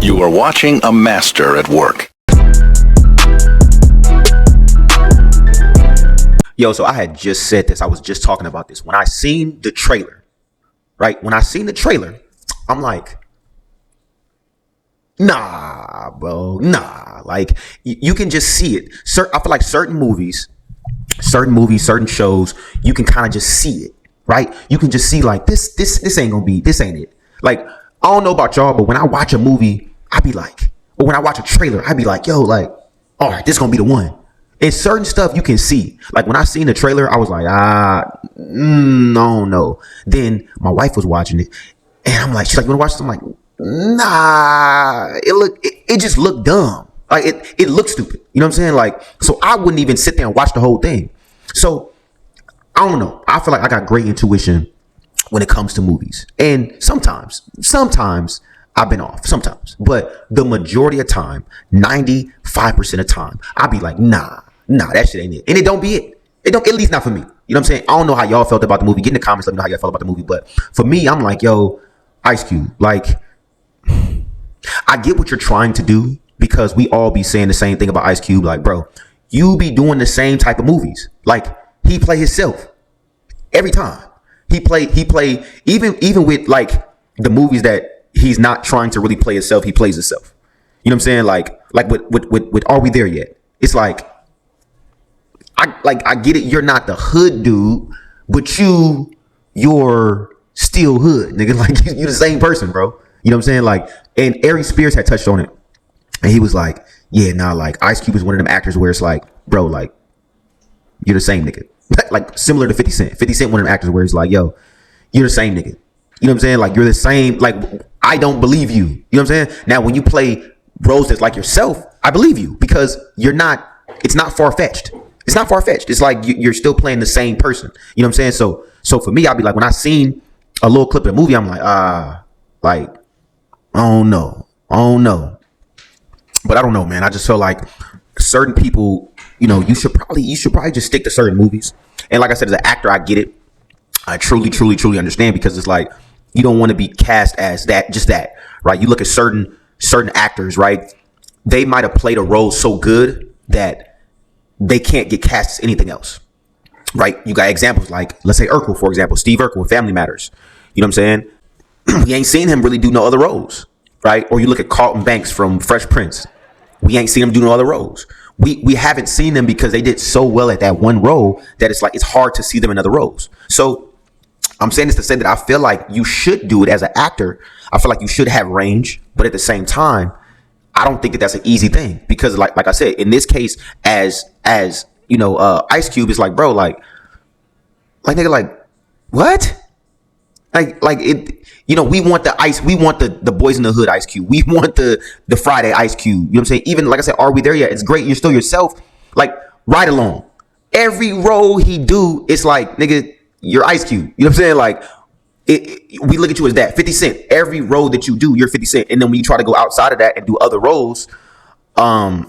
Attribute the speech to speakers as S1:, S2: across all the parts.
S1: You are watching a master at work.
S2: Yo, so I had just said this. I was just talking about this. When I seen the trailer, right? When I seen the trailer, I'm like, nah, bro, nah. Like, you can just see it. I feel like certain movies, certain shows, you can kind of just see it, right? You can just see like this ain't gonna be, this ain't it. Like, I don't know about y'all, but when I watch a movie, I be like, or when I watch a trailer, I be like, yo, like, all right, this gonna be the one. And certain stuff you can see. Like when I seen the trailer, I was like, no. Then my wife was watching it, and I'm like, she's like, you wanna watch this? I'm like, nah. It just looked dumb. Like it looked stupid. You know what I'm saying? Like, so I wouldn't even sit there and watch the whole thing. So I don't know. I feel like I got great intuition when it comes to movies. And sometimes I've been off sometimes, but the majority of time, 95% of time, I'll be like, nah, that shit ain't it. And it don't be it. It don't, at least not for me. You know what I'm saying? I don't know how y'all felt about the movie. Get in the comments, let me know how y'all felt about the movie. But for me, I'm like, yo, Ice Cube, like, I get what you're trying to do because we all be saying the same thing about Ice Cube. Like, bro, you be doing the same type of movies. Like, he play himself every time. He play even with like the movies that he's not trying to really play himself, he plays himself. You know what I'm saying? Like with Are We There Yet? It's like I get it, you're not the hood dude, but you're still hood, nigga. Like you're the same person, bro. You know what I'm saying? Like, and Ari Spears had touched on it. And he was like, yeah, nah, like Ice Cube is one of them actors where it's like, bro, like, you're the same nigga. Like similar to 50 Cent. 50 Cent, one of them actors where it's like, yo, you're the same nigga. You know what I'm saying? Like, you're the same. Like, I don't believe you. You know what I'm saying? Now, when you play roles that's like yourself, I believe you because you're not, it's not far-fetched. It's not far-fetched. It's like you're still playing the same person. You know what I'm saying? So for me, I'll be like, when I seen a little clip of the movie, I'm like, like, I don't know. But I don't know, man. I just feel like certain people, you know, you should probably just stick to certain movies. And like I said, as an actor, I get it. I truly understand because it's like you don't want to be cast as that, right? You look at certain actors, right? They might have played a role so good that they can't get cast as anything else, right? You got examples like, let's say Urkel, for example, Steve Urkel with Family Matters. You know what I'm saying? We ain't seen him really do no other roles, right? Or you look at Carlton Banks from Fresh Prince. We ain't seen him do no other roles. We haven't seen them because they did so well at that one role that it's like it's hard to see them in other roles. So I'm saying this to say that I feel like you should do it as an actor. I feel like you should have range, but at the same time, I don't think that that's an easy thing because like I said, in this case, as you know, Ice Cube is like, bro, like nigga, like what? Like it, you know, we want the Boys in the Hood Ice Cube. We want the Friday Ice Cube. You know what I'm saying? Even like I said, Are We There Yet? It's great. You're still yourself. Like, ride along. Every role he do, it's like, nigga, you're Ice Cube. You know what I'm saying? Like, we look at you as that. 50 Cent. Every role that you do, you're 50 Cent. And then when you try to go outside of that and do other roles, I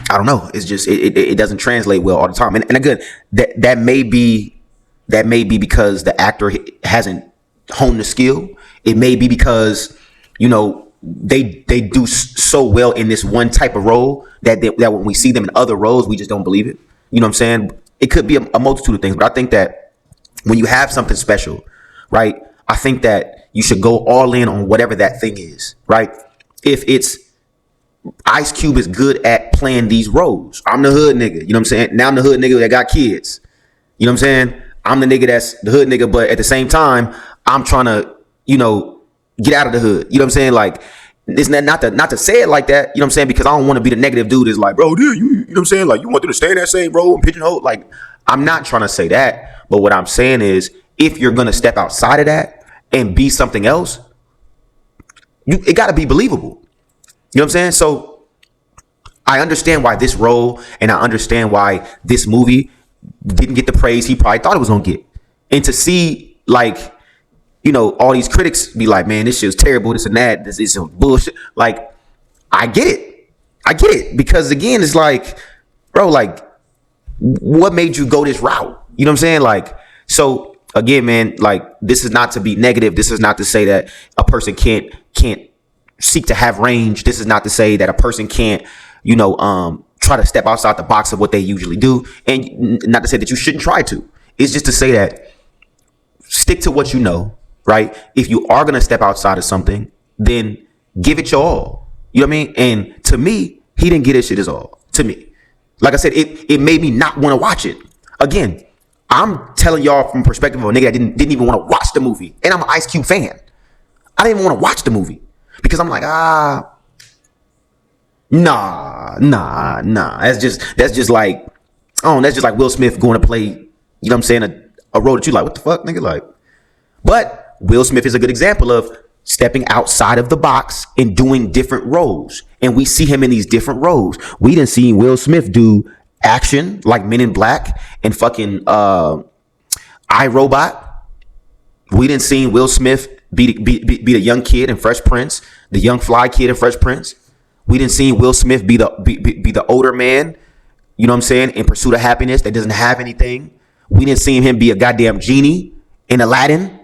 S2: don't know. It's just it doesn't translate well all the time. And again, that may be because the actor hasn't honed the skill. It may be because, you know, they do so well in this one type of role that when we see them in other roles, we just don't believe it. You know what I'm saying? It could be a multitude of things, but I think that when you have something special, right? I think that you should go all in on whatever that thing is, right? If it's Ice Cube is good at playing these roles. I'm the hood nigga. You know what I'm saying? Now I'm the hood nigga that got kids. You know what I'm saying? I'm the nigga that's the hood nigga, but at the same time, I'm trying to, you know, get out of the hood. You know what I'm saying? Like, it's not to say it like that. You know what I'm saying? Because I don't want to be the negative dude that's like, bro, dude, you know what I'm saying? Like, you want them to stay in that same role and pigeonhole? Like, I'm not trying to say that. But what I'm saying is, if you're going to step outside of that and be something else, it got to be believable. You know what I'm saying? So I understand why this role and I understand why this movie didn't get the praise he probably thought it was going to get. And to see, like, you know, all these critics be like, man, this shit's terrible, this and that, this is some bullshit. Like, I get it. Because again, it's like, bro, like, what made you go this route? You know what I'm saying? Like, so again, man, like, this is not to be negative. This is not to say that a person can't seek to have range. This is not to say that a person can't, try to step outside the box of what they usually do. And not to say that you shouldn't try to. It's just to say that stick to what you know, right? If you are going to step outside of something, then give it your all. You know what I mean? And to me, he didn't get his shit his all. To me. Like I said, it made me not want to watch it. Again, I'm telling y'all from the perspective of a nigga that didn't even want to watch the movie. And I'm an Ice Cube fan. I didn't even want to watch the movie. Because I'm like, nah. That's just like Will Smith going to play, you know what I'm saying, a role that you like, what the fuck, nigga? Like, but Will Smith is a good example of stepping outside of the box and doing different roles. And we see him in these different roles. We didn't see Will Smith do action like Men in Black and fucking iRobot. We didn't see Will Smith be the young kid in Fresh Prince, the young fly kid in Fresh Prince. We didn't see Will Smith be the older man, you know what I'm saying, in Pursuit of Happiness that doesn't have anything. We didn't see him be a goddamn genie in Aladdin.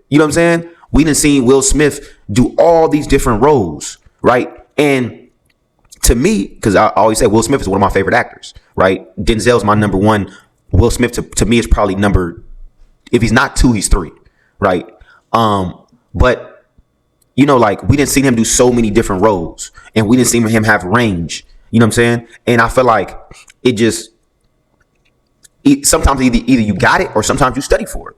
S2: You know what I'm saying? We didn't see Will Smith do all these different roles, right? And to me, because I always say Will Smith is one of my favorite actors, right? Denzel's my number one. Will Smith to me is probably if he's not 2, he's 3, right? But like we didn't see him do so many different roles, and we didn't see him have range. You know what I'm saying? And I feel like sometimes either you got it or sometimes you study for it.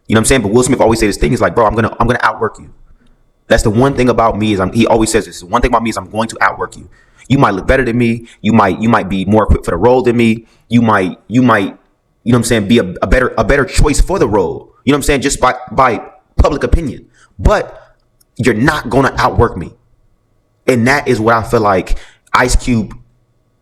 S2: You know what I'm saying? But Will Smith always say this thing is like, bro, I'm gonna outwork you. That's the one thing about me he always says this. The one thing about me is I'm going to outwork you. You might look better than me. You might be more equipped for the role than me. You might, you know what I'm saying, be a better choice for the role. You know what I'm saying? Just by public opinion. But you're not gonna outwork me. And that is what I feel like Ice Cube,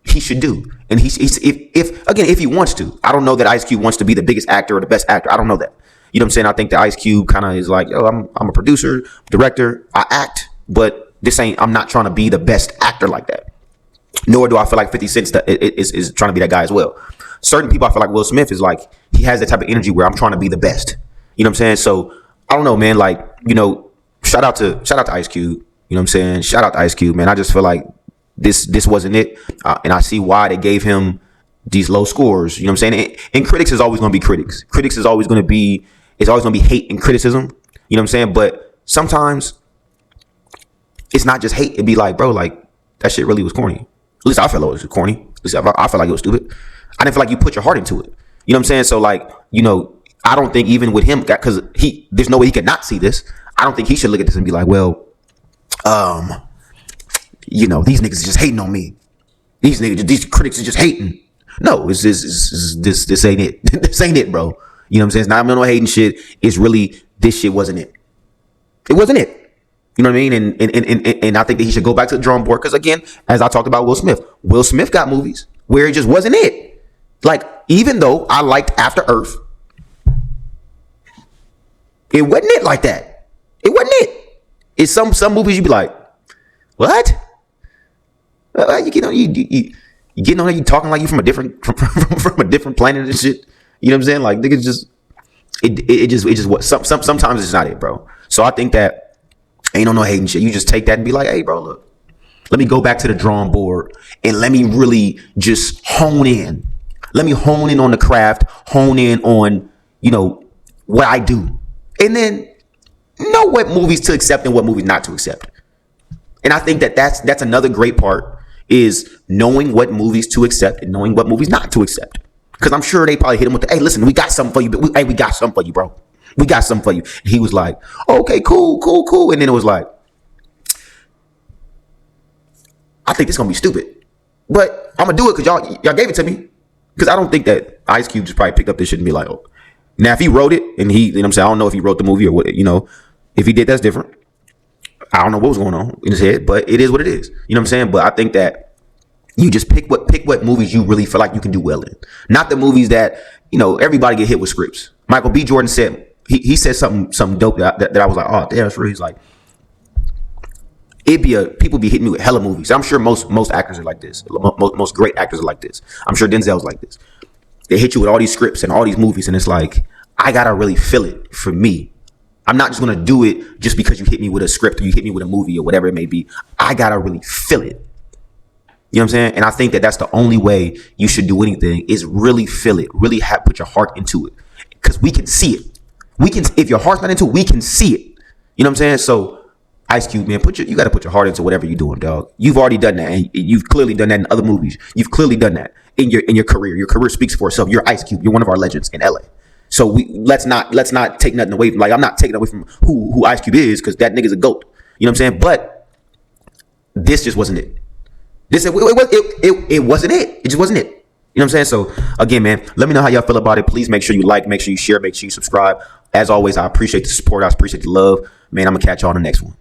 S2: he should do. And if he wants to. I don't know that Ice Cube wants to be the biggest actor or the best actor. I don't know that. You know what I'm saying? I think that Ice Cube kind of is like, yo, I'm a producer, director, I act, but I'm not trying to be the best actor like that. Nor do I feel like 50 Cent is trying to be that guy as well. Certain people, I feel like Will Smith is like, he has that type of energy where I'm trying to be the best. You know what I'm saying? So I don't know, man. Like, shout out to Ice Cube. You know what I'm saying? Shout out to Ice Cube, man. I just feel like this wasn't it. And I see why they gave him these low scores. You know what I'm saying? And critics is always going to be critics. Critics is always going to be, it's always going to be hate and criticism. You know what I'm saying? But sometimes it's not just hate. It'd be like, bro, like that shit really was corny. At least I felt it was corny. At least I felt like it was stupid. I didn't feel like you put your heart into it. You know what I'm saying? So like, I don't think even with him, because there's no way he could not see this. I don't think he should look at this and be like, well, these niggas is just hating on me. These critics are just hating. No, this ain't it. This ain't it, bro. You know what I'm saying? It's not no hating shit. It's really, this shit wasn't it. It wasn't it. You know what I mean? And I think that he should go back to the drawing board. Because again, as I talked about Will Smith got movies where it just wasn't it. Like, even though I liked After Earth, it wasn't it like that. It wasn't it. It's some movies you be like, what? You getting on there, you talking like you from a different from a different planet and shit. You know what I'm saying? Like, niggas just it just what sometimes it's not it, bro. So I think that ain't no hating shit. You just take that and be like, hey, bro, look, let me go back to the drawing board and let me really just hone in. Let me hone in on the craft, hone in on, what I do. And then know what movies to accept and what movies not to accept. And I think that that's another great part, is knowing what movies to accept and knowing what movies not to accept. Because I'm sure they probably hit him with hey, listen, we got something for you. We got something for you, bro. We got something for you. And he was like, okay, cool. And then it was like, I think this is going to be stupid. But I'm going to do it because y'all gave it to me. Because I don't think that Ice Cube just probably picked up this shit and be like, oh. Now, if he wrote it and you know what I'm saying, I don't know if he wrote the movie or what, if he did, that's different. I don't know what was going on in his head, but it is what it is. You know what I'm saying? But I think that you just pick what movies you really feel like you can do well in. Not the movies that, everybody get hit with scripts. Michael B. Jordan said, he said something dope that I was like, oh, damn, that's real. He's like, people be hitting me with hella movies. I'm sure most actors are like this. Most great actors are like this. I'm sure Denzel's like this. They hit you with all these scripts and all these movies, and it's like, I gotta really feel it for me. I'm not just going to do it just because you hit me with a script or you hit me with a movie or whatever it may be. I got to really feel it. You know what I'm saying? And I think that that's the only way you should do anything is really feel it, really put your heart into it, because we can see it. If your heart's not into it, we can see it. You know what I'm saying? So Ice Cube, man, you got to put your heart into whatever you're doing, dog. You've already done that, and you've clearly done that in other movies. You've clearly done that in your career. Your career speaks for itself. You're Ice Cube. You're one of our legends in LA. So let's not take nothing away from, like, I'm not taking away from who Ice Cube is, because that nigga's a GOAT. You know what I'm saying? But this just wasn't it. It wasn't it. It just wasn't it. You know what I'm saying? So again, man, let me know how y'all feel about it. Please make sure you like, make sure you share, make sure you subscribe. As always, I appreciate the support. I appreciate the love. Man, I'm gonna catch y'all on the next one.